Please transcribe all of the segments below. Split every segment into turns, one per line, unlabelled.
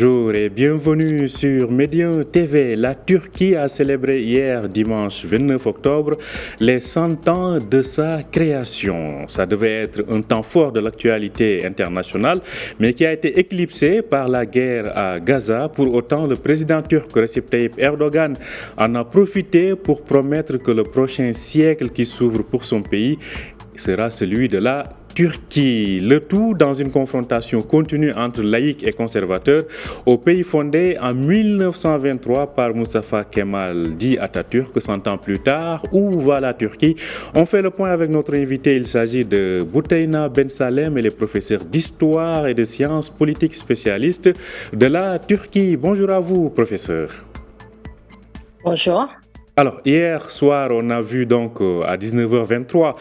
bonjour et bienvenue sur Médian TV. La Turquie a célébré hier, dimanche 29 octobre, les 100 ans de sa création. Ça devait être un temps fort de l'actualité internationale, mais qui a été éclipsé par la guerre à Gaza. Pour autant, le président turc Recep Tayyip Erdogan en a profité pour promettre que le prochain siècle qui s'ouvre pour son pays sera celui de la Turquie. Le tout dans une confrontation continue entre laïcs et conservateurs au pays fondé en 1923 par Mustafa Kemal dit Atatürk. 100 ans plus tard, où va la Turquie? On fait le point avec notre invité. Il s'agit de Bouteyna Ben Salem, elle est professeure d'histoire et de sciences politiques spécialiste de la Turquie. Bonjour à vous, professeur.
Bonjour.
Alors, hier soir, on a vu donc à 19h23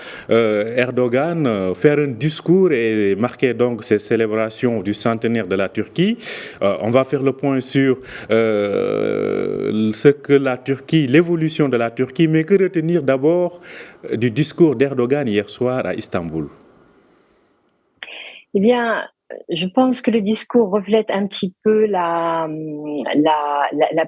Erdogan faire un discours et marquer donc ces célébrations du centenaire de la Turquie. On va faire le point sur ce que la Turquie, l'évolution de la Turquie, mais que retenir d'abord du discours d'Erdogan hier soir à Istanbul?
Eh bien, je pense que le discours reflète un petit peu la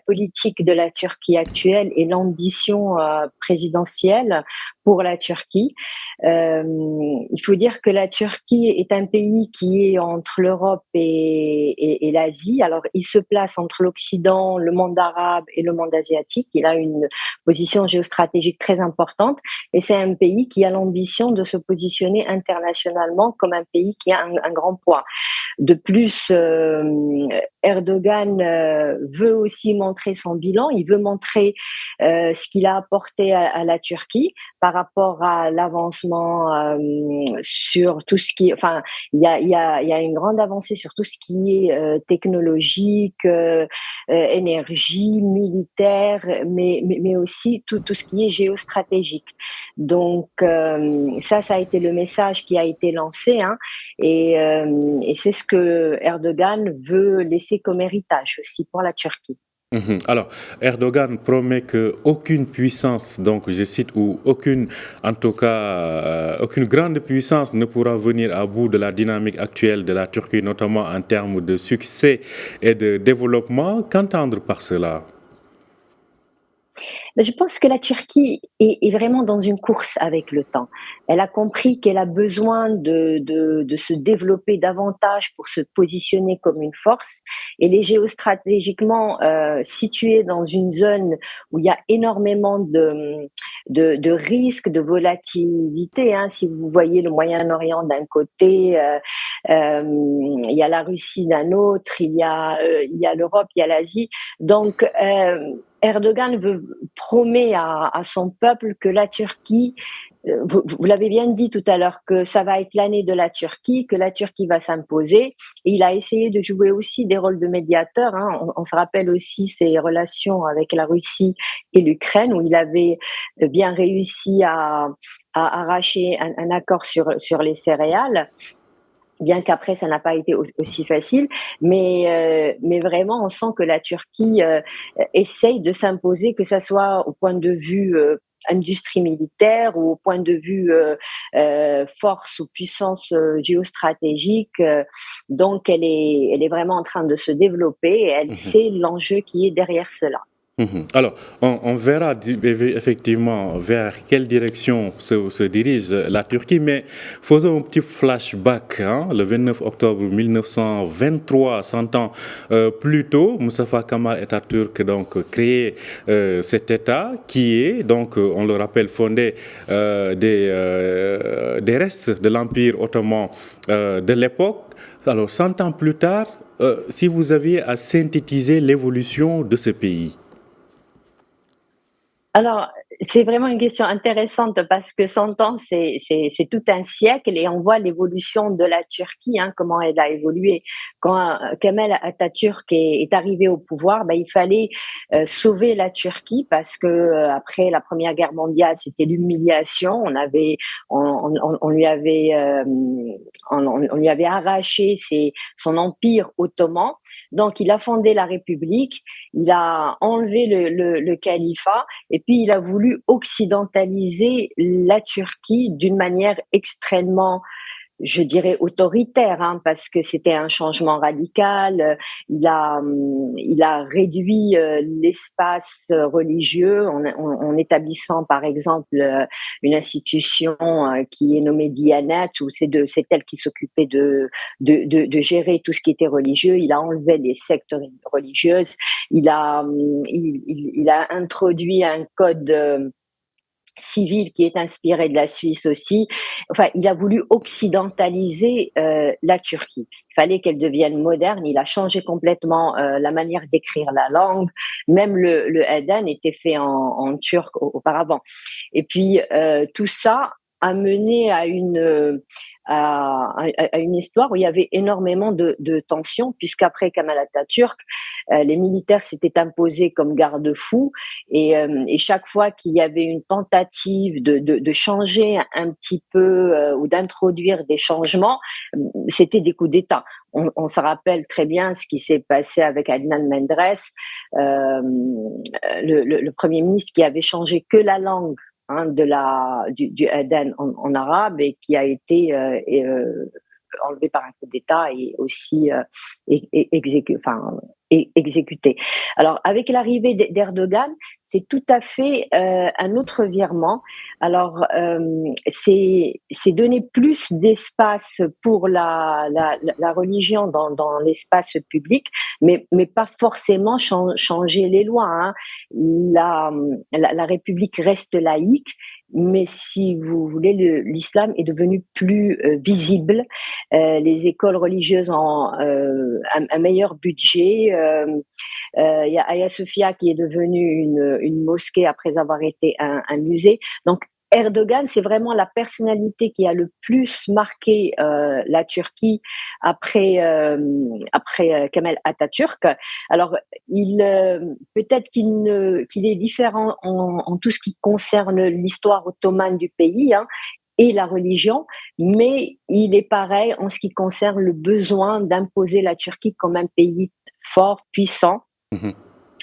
politique de la Turquie actuelle et l'ambition présidentielle pour la Turquie. Il faut dire que la Turquie est un pays qui est entre l'Europe et l'Asie. Alors, il se place entre l'Occident, le monde arabe et le monde asiatique. Il a une position géostratégique très importante et c'est un pays qui a l'ambition de se positionner internationalement comme un pays qui a un grand poids. De plus, Erdogan veut aussi montrer son bilan. Il veut montrer ce qu'il a apporté à la Turquie par rapport à l'avancement sur tout ce qui, enfin, il y a une grande avancée sur tout ce qui est technologique, énergie, militaire, mais aussi tout ce qui est géostratégique. Donc ça a été le message qui a été lancé, hein, et c'est ce que Erdogan veut laisser comme héritage aussi pour la Turquie.
Alors, Erdogan promet qu'aucune puissance, donc je cite, ou aucune, en tout cas, aucune grande puissance ne pourra venir à bout de la dynamique actuelle de la Turquie, notamment en termes de succès et de développement. Qu'entendre par cela?
Mais je pense que la Turquie est vraiment dans une course avec le temps. Elle a compris qu'elle a besoin de se développer davantage pour se positionner comme une force. Elle est géostratégiquement située dans une zone où il y a énormément de risques, de volatilité, hein. Si vous voyez le Moyen-Orient d'un côté, il y a la Russie d'un autre, il y a l'Europe, il y a l'Asie. Donc, Erdogan promet à son peuple que la Turquie, vous l'avez bien dit tout à l'heure, que ça va être l'année de la Turquie, que la Turquie va s'imposer. Et il a essayé de jouer aussi des rôles de médiateur, hein. On se rappelle aussi ses relations avec la Russie et l'Ukraine, où il avait bien réussi à arracher un accord sur les céréales, bien qu'après ça n'a pas été aussi facile, mais vraiment on sent que la Turquie essaye de s'imposer, que ça soit au point de vue industrie militaire ou au point de vue force ou puissance géostratégique. Donc elle est vraiment en train de se développer et elle sait l'enjeu qui est derrière cela.
Alors, on verra effectivement vers quelle direction se dirige la Turquie, mais faisons un petit flashback, hein. Le 29 octobre 1923, 100 ans plus tôt, Mustafa Kemal Atatürk donc créé cet État qui est, donc, on le rappelle, fondé des restes de l'Empire ottoman de l'époque. Alors, 100 ans plus tard, si vous aviez à synthétiser l'évolution de ce pays.
Alors, c'est vraiment une question intéressante parce que 100 ans, c'est tout un siècle et on voit l'évolution de la Turquie, hein, comment elle a évolué. Quand Kemal Atatürk est arrivé au pouvoir, ben, il fallait sauver la Turquie parce que après la Première Guerre mondiale, c'était l'humiliation. On lui avait, on lui avait arraché son empire ottoman. Donc, il a fondé la République, il a enlevé le califat et puis il a voulu occidentaliser la Turquie d'une manière extrêmement je dirais autoritaire, hein, parce que c'était un changement radical. Il a réduit l'espace religieux en établissant, par exemple, une institution qui est nommée Diyanet, où c'est elle qui s'occupait de gérer tout ce qui était religieux. Il a enlevé les sectes religieuses. Il a introduit un code civil qui est inspiré de la Suisse aussi. Enfin, il a voulu occidentaliser la Turquie. Il fallait qu'elle devienne moderne. Il a changé complètement la manière d'écrire la langue. Même le Eden était fait en turc auparavant. Et puis tout ça a mené à une histoire où il y avait énormément de tensions, puisqu'après Kemal Atatürk, les militaires s'étaient imposés comme garde-fous et chaque fois qu'il y avait une tentative de changer un petit peu ou d'introduire des changements, c'était des coups d'État. On se rappelle très bien ce qui s'est passé avec Adnan Menderes, le Premier ministre qui avait changé que la langue du Aden en arabe et qui a été enlevé par un coup d'État et aussi exécuté. Alors, avec l'arrivée d'Erdogan, c'est tout à fait un autre virement. Alors, c'est donner plus d'espace pour la religion dans l'espace public, mais pas forcément changer les lois. Hein. La République reste laïque, mais si vous voulez, l'islam est devenu plus visible. Les écoles religieuses ont un meilleur budget. Il y a Hagia Sophia qui est devenue une mosquée après avoir été un musée. Donc, Erdogan, c'est vraiment la personnalité qui a le plus marqué la Turquie après Kemal Atatürk. Alors, peut-être qu'il est différent en tout ce qui concerne l'histoire ottomane du pays, hein, et la religion, mais il est pareil en ce qui concerne le besoin d'imposer la Turquie comme un pays fort, puissant,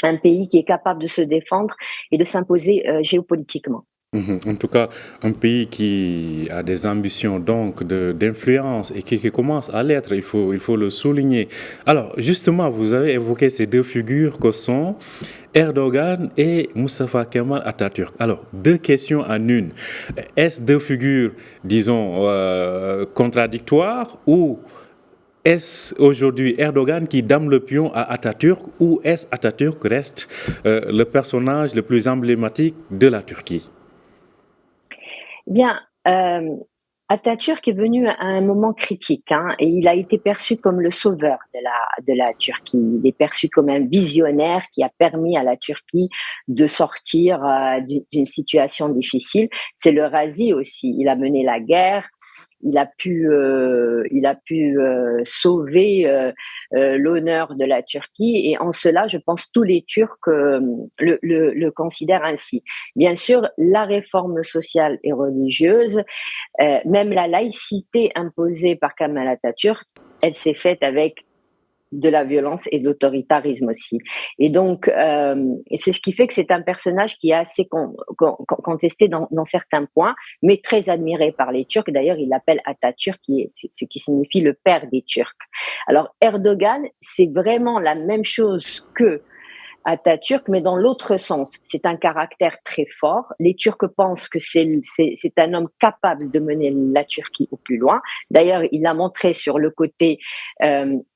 un pays qui est capable de se défendre et de s'imposer géopolitiquement.
En tout cas, un pays qui a des ambitions donc d'influence et qui commence à l'être, il faut le souligner. Alors, justement, vous avez évoqué ces deux figures que sont Erdogan et Mustafa Kemal Atatürk. Alors, deux questions en une. Est-ce deux figures, disons, contradictoires ou est-ce aujourd'hui Erdogan qui dame le pion à Atatürk ou est-ce Atatürk reste le personnage le plus emblématique de la Turquie?
Bien, Atatürk est venu à un moment critique, hein, et il a été perçu comme le sauveur de la Turquie. Il est perçu comme un visionnaire qui a permis à la Turquie de sortir d'une situation difficile. C'est le Razi aussi. Il a mené la guerre. Il a pu sauver l'honneur de la Turquie et en cela, je pense, tous les Turcs le considèrent ainsi. Bien sûr, la réforme sociale et religieuse, même la laïcité imposée par Kemal Atatürk, elle s'est faite avec de la violence et de l'autoritarisme aussi. Et donc, c'est ce qui fait que c'est un personnage qui est assez contesté dans certains points, mais très admiré par les Turcs. D'ailleurs, il l'appelle Atatürk, ce qui signifie le père des Turcs. Alors, Erdogan, c'est vraiment la même chose que Atatürk, mais dans l'autre sens. C'est un caractère très fort. Les Turcs pensent que c'est un homme capable de mener la Turquie au plus loin. D'ailleurs, il l'a montré sur le côté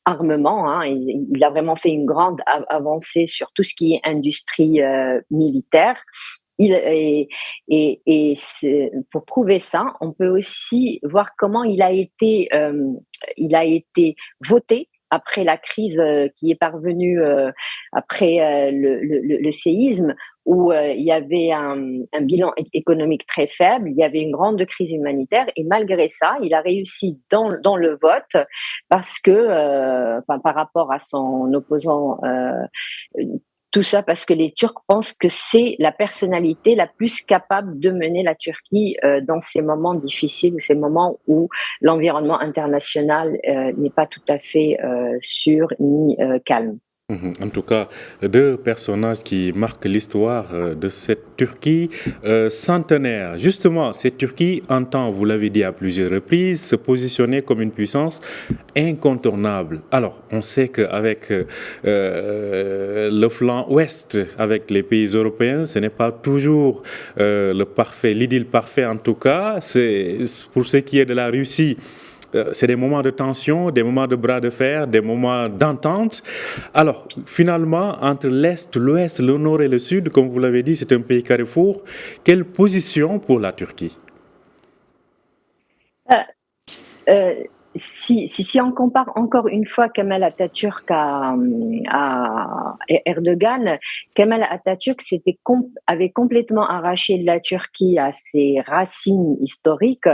armement. Hein. Il a vraiment fait une grande avancée sur tout ce qui est industrie militaire. Pour prouver ça, on peut aussi voir comment il a été voté après la crise qui est parvenue après le séisme, où il y avait un bilan économique très faible, il y avait une grande crise humanitaire, et malgré ça, il a réussi dans le vote parce que, par rapport à son opposant, tout ça parce que les Turcs pensent que c'est la personnalité la plus capable de mener la Turquie dans ces moments difficiles ou ces moments où l'environnement international n'est pas tout à fait sûr ni calme.
En tout cas, deux personnages qui marquent l'histoire de cette Turquie centenaire. Justement, cette Turquie entend, vous l'avez dit à plusieurs reprises, se positionner comme une puissance incontournable. Alors, on sait qu'avec le flanc ouest, avec les pays européens, ce n'est pas toujours l'idylle parfait en tout cas. C'est pour ce qui est de la Russie. C'est des moments de tension, des moments de bras de fer, des moments d'entente. Alors, finalement, entre l'Est, l'Ouest, le Nord et le Sud, comme vous l'avez dit, c'est un pays carrefour. Quelle position pour la Turquie?
Euh, euh, si on compare encore une fois Kemal Atatürk à Erdogan, Kemal Atatürk avait complètement arraché la Turquie à ses racines historiques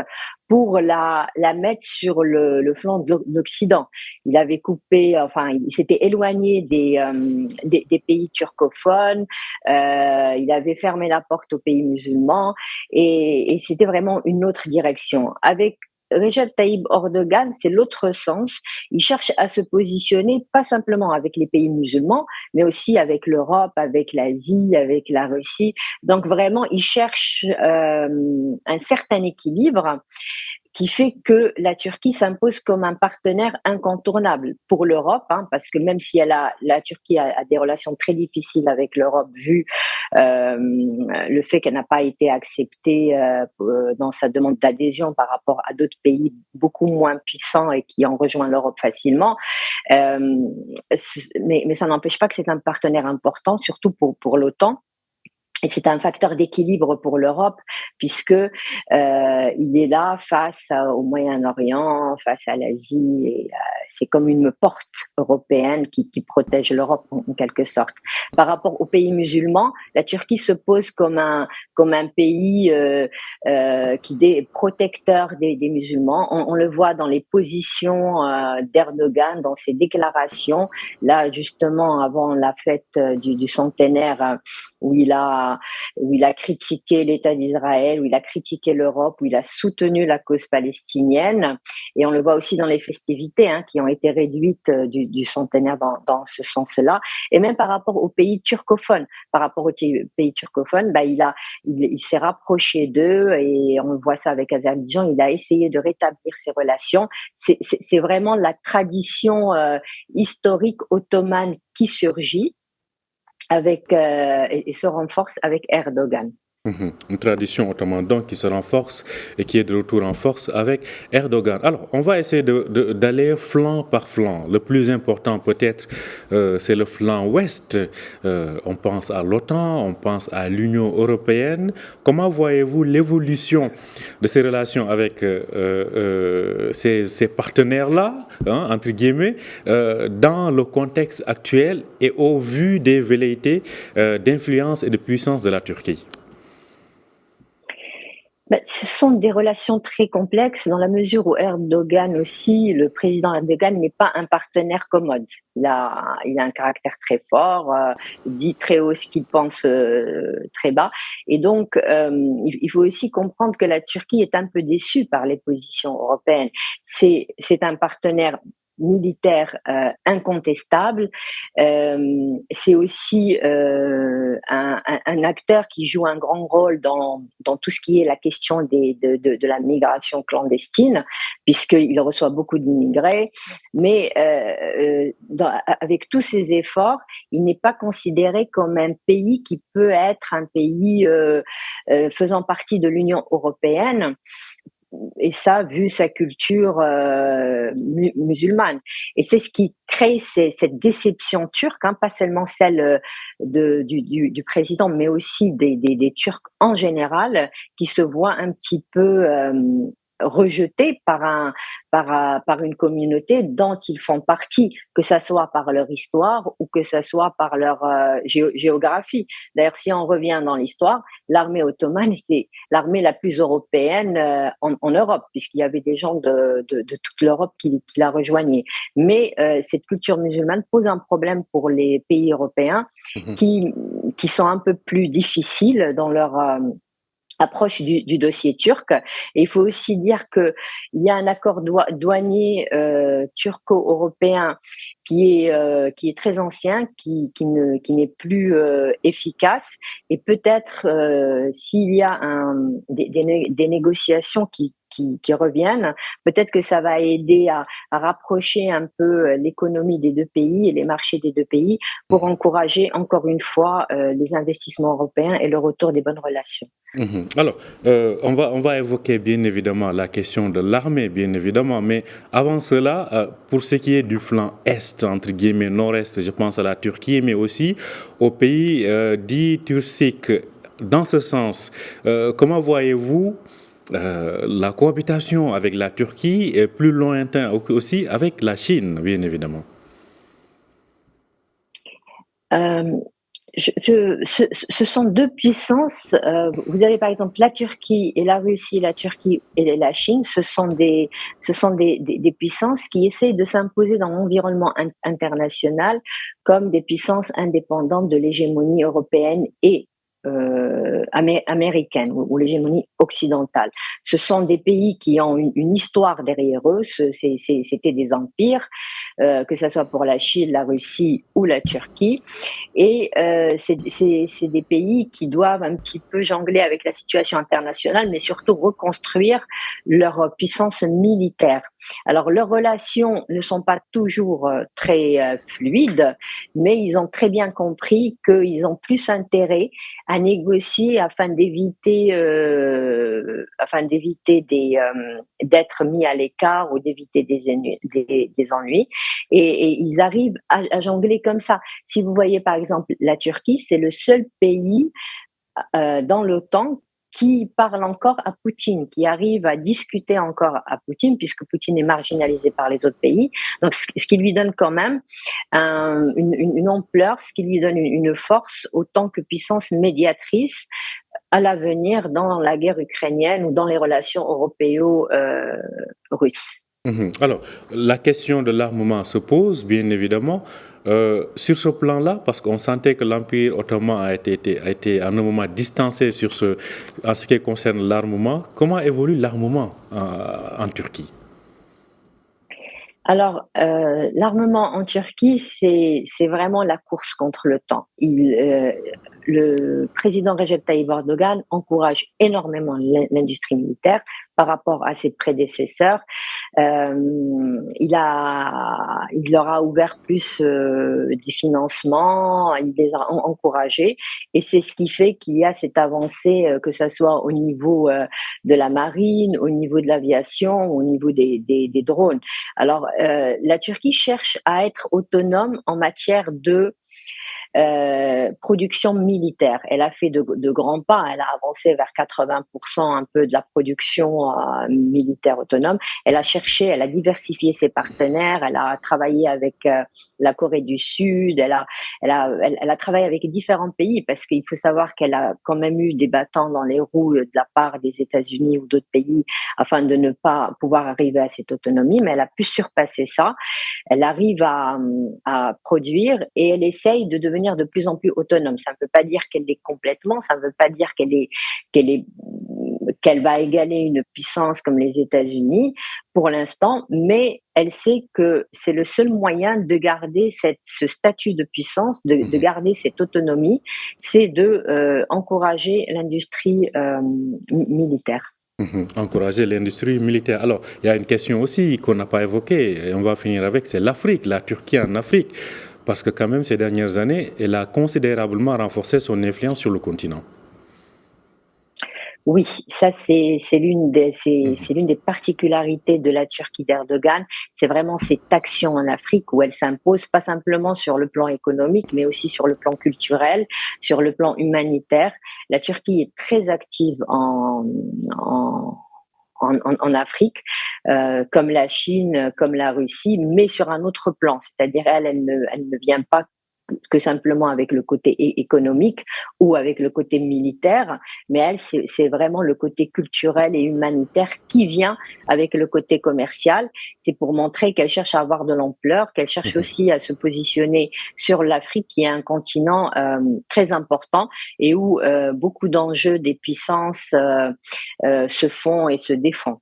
pour la mettre sur le flanc de l'Occident. Il avait coupé, enfin, il s'était éloigné des pays turcophones, il avait fermé la porte aux pays musulmans et c'était vraiment une autre direction. Avec Recep Tayyip Erdogan, c'est l'autre sens. Il cherche à se positionner pas simplement avec les pays musulmans, mais aussi avec l'Europe, avec l'Asie, avec la Russie. Donc vraiment, il cherche un certain équilibre qui fait que la Turquie s'impose comme un partenaire incontournable pour l'Europe, hein, parce que même si la Turquie a des relations très difficiles avec l'Europe, vu le fait qu'elle n'a pas été acceptée dans sa demande d'adhésion par rapport à d'autres pays beaucoup moins puissants et qui ont rejoint l'Europe facilement, mais ça n'empêche pas que c'est un partenaire important, surtout pour l'OTAN. Et c'est un facteur d'équilibre pour l'Europe puisque il est là face au Moyen-Orient, face à l'Asie. Et, c'est comme une porte européenne qui protège l'Europe en quelque sorte. Par rapport aux pays musulmans, la Turquie se pose comme un pays qui est protecteur des musulmans. On le voit dans les positions d'Erdogan, dans ses déclarations. Là, justement, avant la fête du centenaire, où il a critiqué l'État d'Israël, où il a critiqué l'Europe, où il a soutenu la cause palestinienne. Et on le voit aussi dans les festivités qui ont été réduites du centenaire dans ce sens-là. Et même par rapport aux pays turcophones. Par rapport aux pays turcophones, il s'est rapproché d'eux et on voit ça avec Azerbaïdjan. Il a essayé de rétablir ses relations. C'est vraiment la tradition historique ottomane qui surgit et se renforce avec Erdogan.
Une tradition ottomane donc qui se renforce et qui est de retour en force avec Erdogan. Alors, on va essayer d'aller flanc par flanc. Le plus important peut-être, c'est le flanc ouest. On pense à l'OTAN, on pense à l'Union européenne. Comment voyez-vous l'évolution de ces relations avec ces partenaires-là, entre guillemets, dans le contexte actuel et au vu des velléités d'influence et de puissance de la Turquie?
Ce sont des relations très complexes dans la mesure où Erdogan aussi, le président Erdogan n'est pas un partenaire commode. Il a un caractère très fort, il dit très haut ce qu'il pense très bas. Et donc, il faut aussi comprendre que la Turquie est un peu déçue par les positions européennes. C'est un partenaire militaire incontestable. C'est aussi un acteur qui joue un grand rôle dans tout ce qui est la question de la migration clandestine, puisqu'il reçoit beaucoup d'immigrés. Mais avec tous ces efforts, il n'est pas considéré comme un pays qui peut être un pays faisant partie de l'Union européenne. Et ça, vu sa culture musulmane. Et c'est ce qui crée cette déception turque, pas seulement celle du président, mais aussi des Turcs en général, qui se voient un petit peu rejetés par une communauté dont ils font partie, que ça soit par leur histoire ou que ça soit par leur géographie. D'ailleurs, si on revient dans l'histoire, l'armée ottomane était l'armée la plus européenne en Europe, puisqu'il y avait des gens de toute l'Europe qui la rejoignaient. Mais cette culture musulmane pose un problème pour les pays européens qui sont un peu plus difficiles dans leur approche du dossier turc. Et il faut aussi dire qu'il y a un accord douanier turco-européen qui est très ancien, qui n'est plus efficace. Et peut-être s'il y a des négociations qui reviennent, peut-être que ça va aider à rapprocher un peu l'économie des deux pays et les marchés des deux pays pour encourager encore une fois les investissements européens et le retour des bonnes relations.
Mhm. Alors, on va évoquer bien évidemment la question de l'armée, bien évidemment, mais avant cela, pour ce qui est du flanc Est, entre guillemets, Nord-Est, je pense à la Turquie, mais aussi aux pays dits turciques. Dans ce sens, comment voyez-vous la cohabitation avec la Turquie et plus lointain aussi avec la Chine, bien évidemment?
Euh, ce sont deux puissances. Vous avez par exemple la Turquie et la Russie, la Turquie et la Chine. Ce sont des puissances qui essayent de s'imposer dans l'environnement international comme des puissances indépendantes de l'hégémonie européenne et américaine ou l'hégémonie occidentale. Ce sont des pays qui ont une histoire derrière eux. C'était des empires, que ce soit pour la Chine, la Russie ou la Turquie. Et c'est des pays qui doivent un petit peu jongler avec la situation internationale, mais surtout reconstruire leur puissance militaire. Alors, leurs relations ne sont pas toujours très fluides, mais ils ont très bien compris qu'ils ont plus intérêt à négocier afin d'éviter d'être mis à l'écart ou d'éviter des ennuis. Et ils arrivent à jongler comme ça. Si vous voyez par exemple la Turquie, c'est le seul pays dans l'OTAN qui parle encore à Poutine, qui arrive à discuter encore à Poutine, puisque Poutine est marginalisé par les autres pays. Donc, ce qui lui donne quand même une ampleur, ce qui lui donne une force autant que puissance médiatrice à l'avenir dans la guerre ukrainienne ou dans les relations européo-russes.
Mhm. Alors, la question de l'armement se pose, bien évidemment. Sur ce plan-là, parce qu'on sentait que l'Empire ottoman a été à un moment distancé en ce qui concerne l'armement. Comment évolue l'armement en Turquie?
Alors, l'armement en Turquie, c'est vraiment la course contre le temps. Le président Recep Tayyip Erdogan encourage énormément l'industrie militaire par rapport à ses prédécesseurs. Il leur a ouvert plus des financements, il les a encouragés, et c'est ce qui fait qu'il y a cette avancée, que ce soit au niveau de la marine, au niveau de l'aviation, au niveau des drones. Alors, la Turquie cherche à être autonome en matière de production militaire. Elle a fait de grands pas, elle a avancé vers 80% un peu de la production militaire autonome. Elle a diversifié ses partenaires, elle a travaillé avec la Corée du Sud, elle a travaillé avec différents pays parce qu'il faut savoir qu'elle a quand même eu des bâtons dans les roues de la part des États-Unis ou d'autres pays afin de ne pas pouvoir arriver à cette autonomie, mais elle a pu surpasser ça. Elle arrive à produire et elle essaye de devenir de plus en plus autonome. Ça ne veut pas dire qu'elle l'est complètement, ça ne veut pas dire qu'elle est, qu'elle va égaler une puissance comme les États-Unis pour l'instant, mais elle sait que c'est le seul moyen de garder ce statut de puissance, de garder cette autonomie, c'est de encourager l'industrie militaire.
Encourager l'industrie militaire. Alors, il y a une question aussi qu'on n'a pas évoquée, et on va finir avec, c'est l'Afrique, la Turquie en Afrique. Parce que quand même, ces dernières années, elle a considérablement renforcé son influence sur le continent.
Oui, ça c'est l'une des particularités de la Turquie d'Erdogan. C'est vraiment cette action en Afrique où elle s'impose pas simplement sur le plan économique, mais aussi sur le plan culturel, sur le plan humanitaire. La Turquie est très active en en Afrique, comme la Chine, comme la Russie, mais sur un autre plan. C'est-à-dire, elle ne vient pas que simplement avec le côté économique ou avec le côté militaire, mais elle, c'est vraiment le côté culturel et humanitaire qui vient avec le côté commercial. C'est pour montrer qu'elle cherche à avoir de l'ampleur, qu'elle cherche aussi à se positionner sur l'Afrique, qui est un continent très important et où beaucoup d'enjeux des puissances se font et se défont.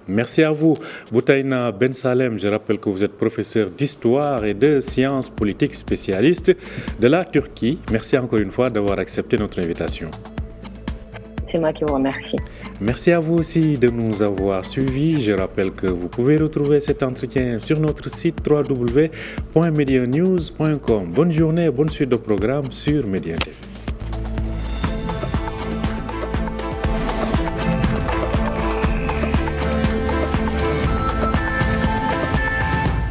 Merci à vous, Boutaina Ben Salem. Je rappelle que vous êtes professeur d'histoire et de sciences politiques spécialiste de la Turquie. Merci encore une fois d'avoir accepté notre invitation.
C'est moi qui vous remercie.
Merci à vous aussi de nous avoir suivis. Je rappelle que vous pouvez retrouver cet entretien sur notre site www.medianews.com. Bonne journée, bonne suite de programme sur Média TV.